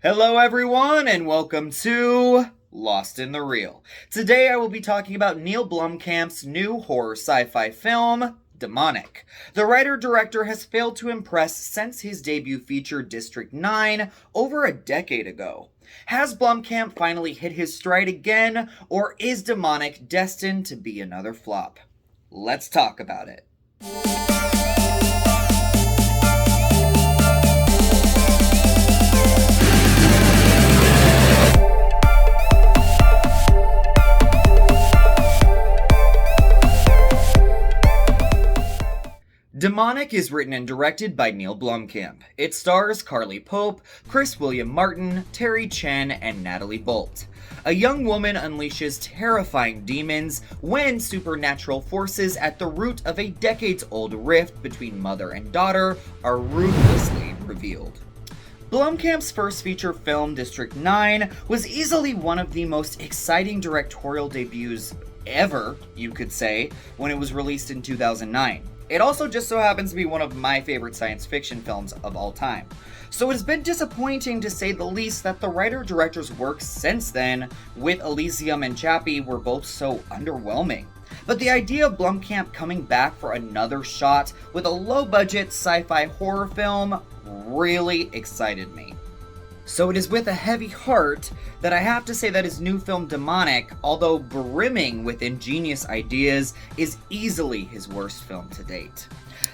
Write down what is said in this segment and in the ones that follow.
Hello, everyone, and welcome to Lost in the Reel. Today, I will be talking about Neil Blomkamp's new horror sci-fi film, Demonic. The writer-director has failed to impress since his debut feature District 9 over a decade ago. Has Blomkamp finally hit his stride again, or is Demonic destined to be another flop? Let's talk about it. Demonic is written and directed by Neil Blomkamp. It stars Carly Pope, Chris William Martin, Terry Chen, and Natalie Bolt. A young woman unleashes terrifying demons when supernatural forces at the root of a decades-old rift between mother and daughter are ruthlessly revealed. Blomkamp's first feature film, District 9, was easily one of the most exciting directorial debuts ever, you could say, when it was released in 2009. It also just so happens to be one of my favorite science fiction films of all time. So it has been disappointing to say the least that the writer-director's work since then, with Elysium and Chappie, were both so underwhelming. But the idea of Blomkamp coming back for another shot with a low-budget sci-fi horror film really excited me. So it is with a heavy heart that I have to say that his new film Demonic, although brimming with ingenious ideas, is easily his worst film to date.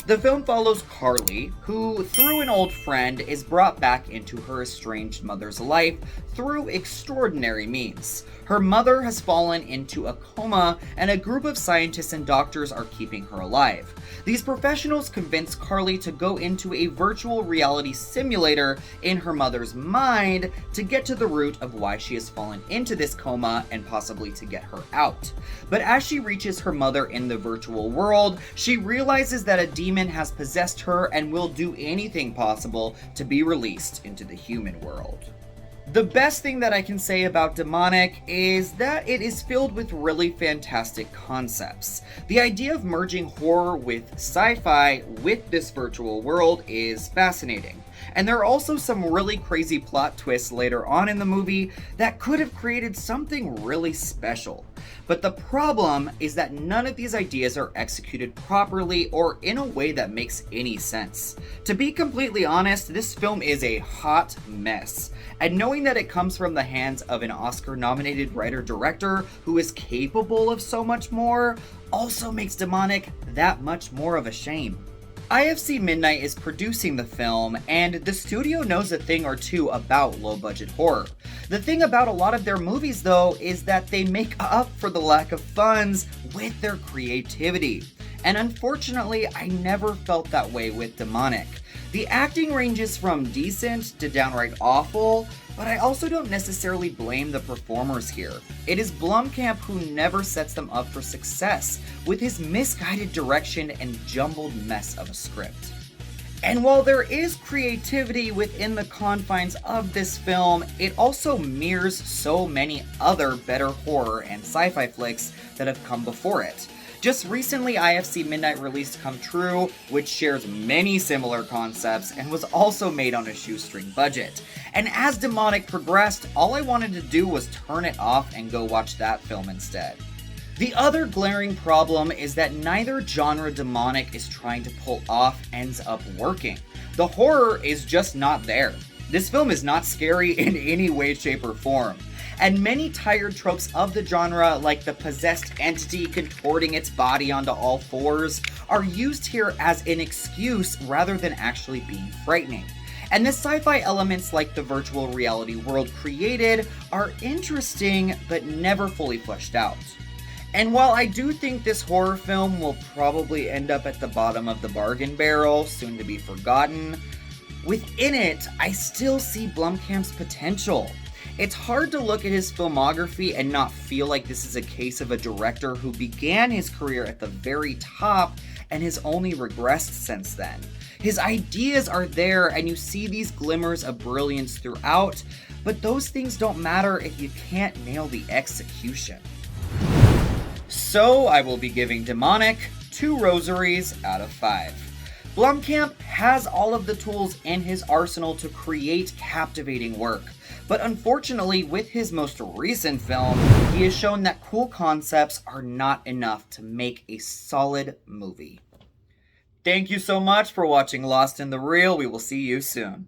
The film follows Carly, who, through an old friend, is brought back into her estranged mother's life through extraordinary means. Her mother has fallen into a coma, and a group of scientists and doctors are keeping her alive. These professionals convince Carly to go into a virtual reality simulator in her mother's mind to get to the root of why she has fallen into this coma and possibly to get her out. But as she reaches her mother in the virtual world, she realizes that a demon has possessed her and will do anything possible to be released into the human world. The best thing that I can say about Demonic is that it is filled with really fantastic concepts. The idea of merging horror with sci-fi with this virtual world is fascinating. And there are also some really crazy plot twists later on in the movie that could have created something really special. But the problem is that none of these ideas are executed properly or in a way that makes any sense. To be completely honest, this film is a hot mess. And knowing that it comes from the hands of an Oscar-nominated writer-director who is capable of so much more also makes Demonic that much more of a shame. IFC Midnight is producing the film, and the studio knows a thing or two about low-budget horror. The thing about a lot of their movies, though, is that they make up for the lack of funds with their creativity. And unfortunately, I never felt that way with Demonic. The acting ranges from decent to downright awful, but I also don't necessarily blame the performers here. It is Blomkamp who never sets them up for success with his misguided direction and jumbled mess of a script. And while there is creativity within the confines of this film, it also mirrors so many other better horror and sci-fi flicks that have come before it. Just recently, IFC Midnight released Come True, which shares many similar concepts and was also made on a shoestring budget. And as Demonic progressed, all I wanted to do was turn it off and go watch that film instead. The other glaring problem is that neither genre Demonic is trying to pull off ends up working. The horror is just not there. This film is not scary in any way, shape, or form. And many tired tropes of the genre, like the possessed entity contorting its body onto all fours, are used here as an excuse rather than actually being frightening. And the sci-fi elements like the virtual reality world created are interesting, but never fully fleshed out. And while I do think this horror film will probably end up at the bottom of the bargain barrel, soon to be forgotten, within it, I still see Blomkamp's potential. It's hard to look at his filmography and not feel like this is a case of a director who began his career at the very top and has only regressed since then. His ideas are there and you see these glimmers of brilliance throughout, but those things don't matter if you can't nail the execution. So I will be giving Demonic 2 rosaries out of 5. Blomkamp has all of the tools in his arsenal to create captivating work, but unfortunately with his most recent film, he has shown that cool concepts are not enough to make a solid movie. Thank you so much for watching Lost in the Reel. We will see you soon.